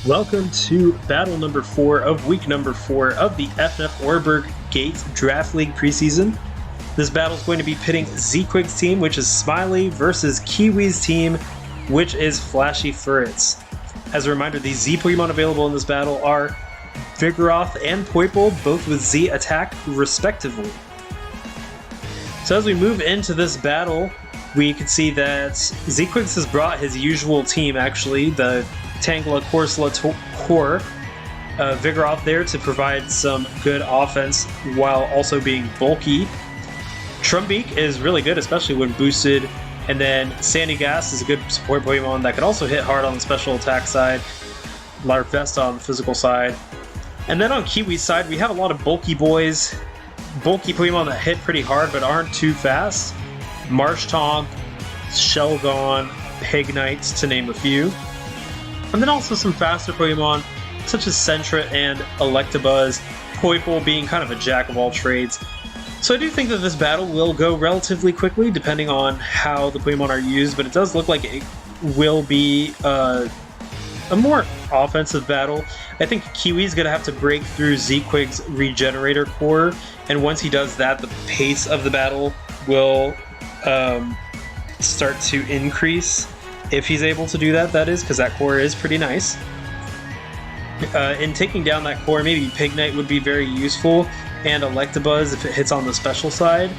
Welcome to battle number 4 of week number 4 of the FnF Oreburgh Gate Draft League preseason. This battle is going to be pitting Z-Quig's team, which is Smiley, versus Kiwi's team, which is Flashy Furrets. As a reminder, the Z Pokemon available in this battle are Vigoroth and Poipole, both with Z attack respectively. So as we move into this battle, we can see that Z-Quigs has brought his usual team, actually, the Tangela, Corsola, Core, Vigoroth there to provide some good offense while also being bulky. Trumbeak is really good, especially when boosted, and then Sandygast is a good support Pokemon that can also hit hard on the special attack side, Larvesta on the physical side. And then on Kiwi's side, we have a lot of bulky boys, bulky Pokemon that hit pretty hard but aren't too fast. Marshtomp, Shelgon, Pignite, to name a few. And then also some faster Pokemon, such as Sentret and Electabuzz, Poipole being kind of a jack-of-all-trades. So I do think that this battle will go relatively quickly, depending on how the Pokemon are used, but it does look like it will be a more offensive battle. I think Kiwi's going to have to break through Z-Quig's Regenerator Core, and once he does that, the pace of the battle will start to increase. If he's able to do that, that is, because that core is pretty nice. In taking down that core, maybe Pignite would be very useful, and Electabuzz if it hits on the special side,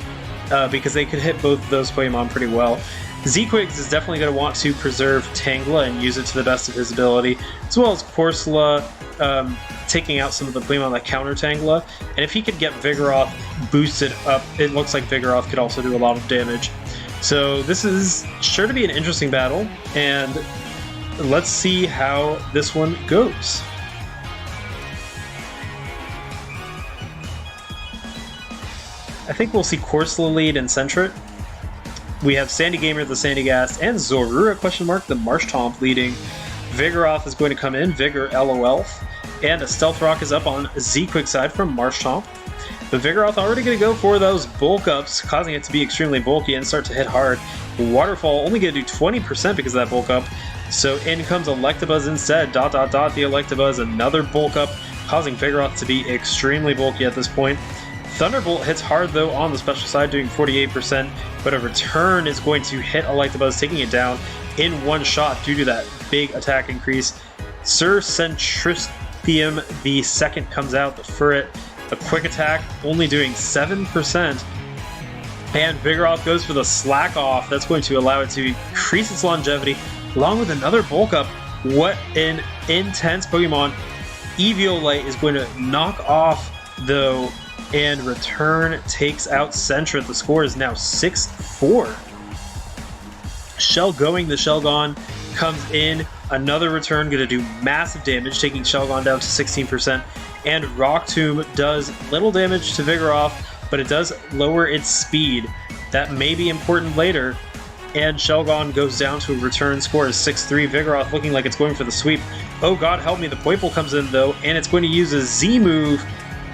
because they could hit both of those Pokemon pretty well. Z-Quigs is definitely going to want to preserve Tangela and use it to the best of his ability, as well as Corsola taking out some of the Pokemon that counter Tangela. And if he could get Vigoroth boosted up, it looks like Vigoroth could also do a lot of damage. So this is sure to be an interesting battle, and let's see how this one goes. I think we'll see Corsola lead and Sentret. We have Sandygamer, the Sandygast, and Zorua, the Marshtomp leading. Vigoroth is going to come in, Vigor LOL, and a Stealth Rock is up on Z-Quig side from Marshtomp. But Vigoroth already going to go for those bulk ups, causing it to be extremely bulky and start to hit hard. Waterfall only going to do 20% because of that bulk up. So in comes Electabuzz instead. The Electabuzz, another bulk up, causing Vigoroth to be extremely bulky at this point. Thunderbolt hits hard though on the special side, doing 48%, but a return is going to hit Electabuzz, taking it down in one shot due to that big attack increase. Sir Centrispium the second comes out, the Furret. A quick attack, only doing 7%. And Vigoroth goes for the slack off. That's going to allow it to increase its longevity, along with another bulk up. What an intense Pokemon. Eviolite is going to knock off, though, and return takes out Sentret. The score is now 6-4. Shelgon, the Shelgon, comes in. Another return, going to do massive damage, taking Shelgon down to 16%. And Rock Tomb does little damage to Vigoroth, but it does lower its speed. That may be important later. And Shelgon goes down to a return score of 6-3. Vigoroth looking like it's going for the sweep. Oh god, help me. The Poipole comes in though, and it's going to use a Z move.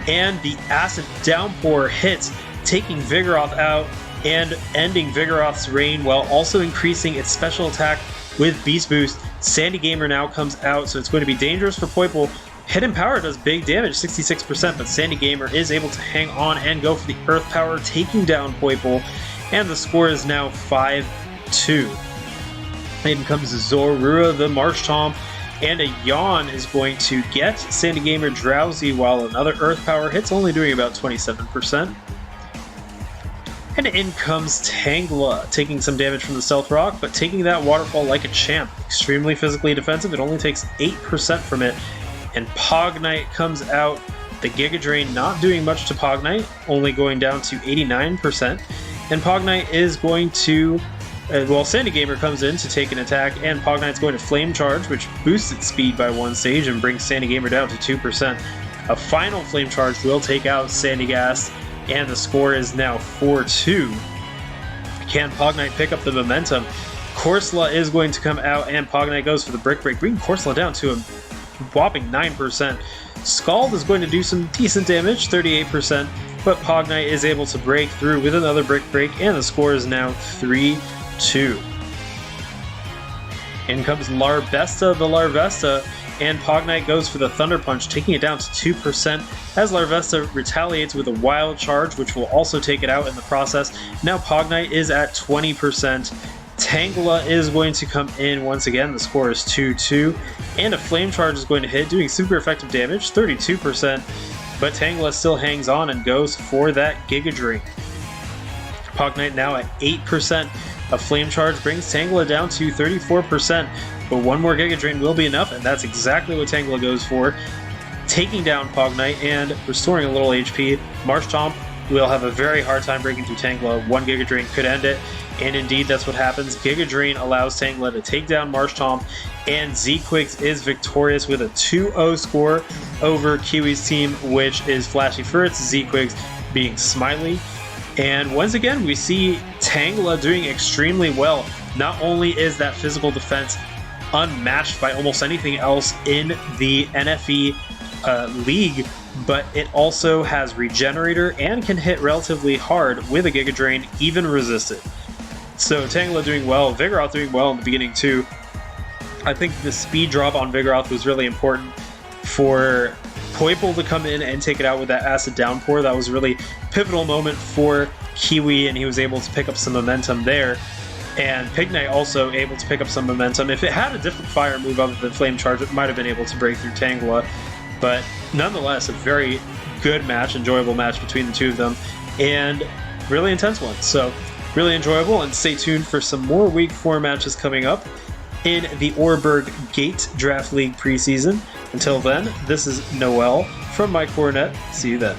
And the Acid Downpour hits, taking Vigoroth out and ending Vigoroth's reign while also increasing its special attack with Beast Boost. Sandygamer now comes out, so it's going to be dangerous for Poipole. Hidden Power does big damage, 66%, but Sandygamer is able to hang on and go for the Earth Power, taking down Poipole, and the score is now 5-2. In comes Zorua, the Marshtomp, and a Yawn is going to get Sandygamer drowsy while another Earth Power hits, only doing about 27%. And in comes Tangela, taking some damage from the Stealth Rock, but taking that Waterfall like a champ. Extremely physically defensive, it only takes 8% from it. And Pignite comes out, the Giga Drain not doing much to Pignite, only going down to 89%. And Pignite is going to, Sandygamer comes in to take an attack, and Pignite's going to Flame Charge, which boosts its speed by 1 stage and brings Sandygamer down to 2%. A final Flame Charge will take out Sandygast, and the score is now 4-2. Can Pignite pick up the momentum? Corsola is going to come out, and Pignite goes for the Brick Break, bringing Corsola down to a whopping 9%. Scald is going to do some decent damage, 38%, but Pignite is able to break through with another Brick Break, and the score is now 3-2. In comes Larvesta the Larvesta, and Pogknight goes for the Thunder Punch, taking it down to 2%, as Larvesta retaliates with a Wild Charge, which will also take it out in the process. Now Pogknight is at 20%. Tangela is going to come in once again. The score is 2-2, and a Flame Charge is going to hit, doing super effective damage, 32%, but Tangela still hangs on and goes for that Giga Drain. Pogknight now at 8%. A Flame Charge brings Tangela down to 34%, but one more Giga Drain will be enough, and that's exactly what Tangela goes for, taking down Pogknight and restoring a little HP. Marshtomp will have a very hard time breaking through Tangela. One Giga Drain could end it, and indeed that's what happens. Giga Drain allows Tangela to take down Marshtomp, and Z-Quicks is victorious with a 2-0 score over Kiwi's team, which is Flashy Furrets, Z-Quicks being Smiley. And once again, we see Tangela doing extremely well. Not only is that physical defense unmatched by almost anything else in the NFE league, but it also has Regenerator and can hit relatively hard with a Giga Drain, even resisted. So Tangela doing well, Vigoroth doing well in the beginning too. I think the speed drop on Vigoroth was really important for Poipole to come in and take it out with that Acid Downpour. That was a really pivotal moment for Kiwi, and he was able to pick up some momentum there. And Pigknight also able to pick up some momentum. If it had a different fire move other than Flame Charge, it might have been able to break through Tangela. But nonetheless, a very good match, enjoyable match between the two of them, and really intense one. So really enjoyable, and stay tuned for some more Week 4 matches coming up in the Oreburgh Gate Draft League preseason. Until then, this is Noel from Mike Cornet. See you then.